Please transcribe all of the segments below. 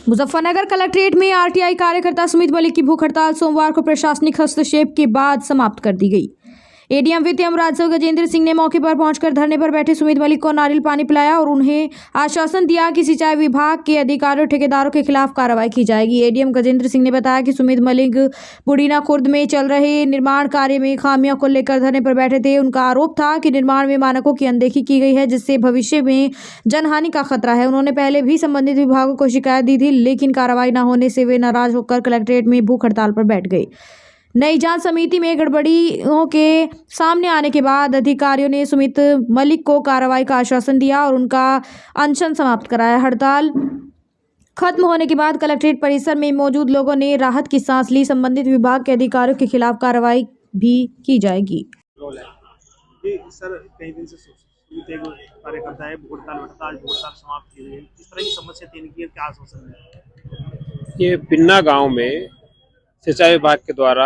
Muzaffarnagar collectorate में RTI कार्यकर्ता सुमित मलिक की भूख हड़ताल सोमवार को प्रशासनिक हस्तक्षेप के बाद समाप्त कर दी गई। एडीएम वित्त एवं राजस्व गजेंद्र सिंह ने मौके पर पहुंचकर धरने पर बैठे सुमित मलिक को नारियल पानी पिलाया और उन्हें आश्वासन दिया कि सिंचाई विभाग के अधिकारियों ठेकेदारों के खिलाफ कार्रवाई की जाएगी। एडीएम गजेंद्र सिंह ने बताया कि सुमित मलिक बुढ़ीना खुर्द में चल रहे निर्माण कार्य में खामियों को लेकर धरने पर बैठे थे। उनका आरोप था कि निर्माण में मानकों की अनदेखी की गई है, जिससे भविष्य में जनहानि का खतरा है। उन्होंने पहले भी संबंधित विभागों को शिकायत दी थी, लेकिन कार्रवाई न होने से वे नाराज होकर कलेक्ट्रेट में भूख हड़ताल पर बैठ गए। नई जांच समिति में गड़बड़ियों के सामने आने के बाद अधिकारियों ने सुमित मलिक को कार्रवाई का आश्वासन दिया और उनका अनशन समाप्त कराया। हड़ताल खत्म होने के बाद कलेक्ट्रेट परिसर में मौजूद लोगों ने राहत की सांस ली। संबंधित विभाग के अधिकारियों के खिलाफ कार्रवाई भी की जाएगी। सर, कई दिन से कार्यकर्ता है, हड़ताल समाप्त की गई। किस तरह की समस्या थी इनकी, क्या आश्वासन है? ये पिन्ना गांव में सिंचाई विभाग के द्वारा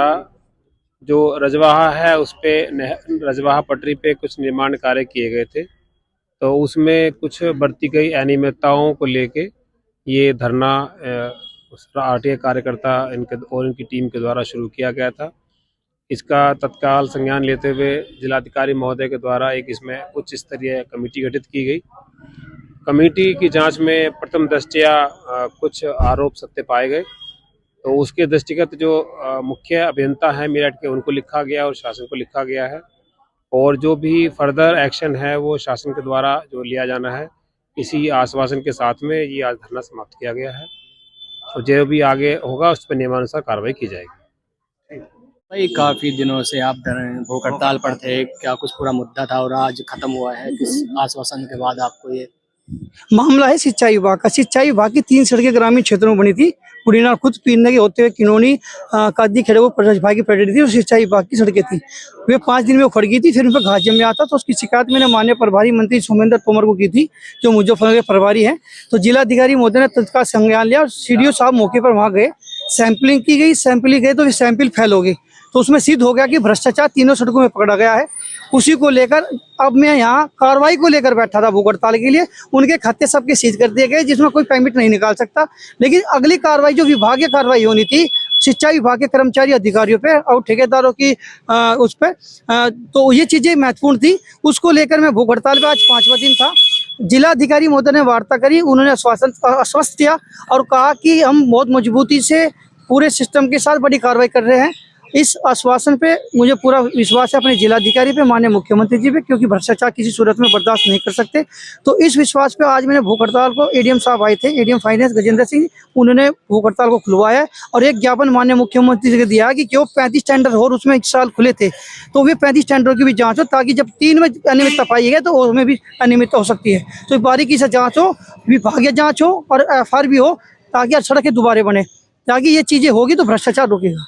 जो रजवाहा है उस पे रजवाहा पटरी पे कुछ निर्माण कार्य किए गए थे, तो उसमें कुछ बरती गई अनियमितताओं को लेके ये धरना आरटीआई कार्यकर्ता इनकी टीम के द्वारा शुरू किया गया था। इसका तत्काल संज्ञान लेते हुए जिलाधिकारी महोदय के द्वारा एक इसमें उच्च स्तरीय कमेटी गठित की गई। कमेटी की जांच में प्रथम दृष्टया कुछ आरोप सत्य पाए गए, तो उसके दृष्टिगत जो मुख्य अभियंता हैं मेरठ के, उनको लिखा गया और शासन को लिखा गया है, और जो भी फर्दर एक्शन है वो शासन के द्वारा जो लिया जाना है, इसी आश्वासन के साथ में ये आज धरना समाप्त किया गया है। तो जो भी आगे होगा उस पर नियमानुसार कार्रवाई की जाएगी। भाई, काफी दिनों से आप भूख हड़ताल पर थे, क्या कुछ पूरा मुद्दा था और आज खत्म हुआ है? किस आश्वासन के बाद आपको ये मामला है? सिंचाई विभाग का। सिंचाई विभाग की 3 सड़कें ग्रामीण क्षेत्रों में बनी थी। पुरीना खुद पीने के होते हुए किनोनी कादी खेड़े वो विभाग की प्रायोरिटी थी और सिंचाई विभाग की सड़कें थी। वे 5 दिन में उखड़ गई थी, फिर उन पर घास जम आता। तो उसकी शिकायत मैंने माननीय प्रभारी मंत्री सोमेंद्र तोमर को की थी, जो मुजफ्फरनगर के प्रभारी हैं। तो जिलाधिकारी महोदय ने तत्काल संज्ञान लिया और सीडीओ साहब मौके पर वहाँ गए, सैंपलिंग की गई। सैंपलिंग गए तो सैंपल फेल हो गई, तो उसमें सिद्ध हो गया कि भ्रष्टाचार तीनों सड़कों में पकड़ा गया है। उसी को लेकर अब मैं यहाँ कार्रवाई को लेकर बैठा था भूख हड़ताल के लिए। उनके खाते सबके सीज कर दिए गए, जिसमें कोई पेमेंट नहीं निकाल सकता। लेकिन अगली कार्रवाई जो विभागीय कार्रवाई होनी थी सिंचाई विभाग के कर्मचारी अधिकारियों पे और ठेकेदारों की उस पर, तो ये चीजें महत्वपूर्ण थी। उसको लेकर मैं भूख हड़ताल पे आज 5वां दिन था। जिलाधिकारी महोदय ने वार्ता करी, उन्होंने आश्वस्त किया और कहा कि हम बहुत मजबूती से पूरे सिस्टम के साथ बड़ी कार्रवाई कर रहे हैं। इस आश्वासन पे मुझे पूरा विश्वास है अपने जिलाधिकारी पे, माननीय मुख्यमंत्री जी पे, क्योंकि भ्रष्टाचार किसी सूरत में बर्दाश्त नहीं कर सकते। तो इस विश्वास पे आज मैंने भूख हड़ताल को, एडीएम साहब आए थे, एडीएम फाइनेंस गजेंद्र सिंह, उन्होंने भूख हड़ताल को खुलवाया और एक ज्ञापन माननीय मुख्यमंत्री जी को दिया कि क्यों 35 टेंडर और उसमें 1 साल खुले थे, तो वे 35 टेंडरों की भी जाँच हो, ताकि जब 3 में अनियमितता पाई गई तो उसमें भी अनियमितता हो सकती है। तो बारीकी से जाँच हो, विभागीय जाँच हो और FR भी हो, ताकि सड़कें दोबारा बने। ताकि ये चीज़ें होगी तो भ्रष्टाचार रुकेगा।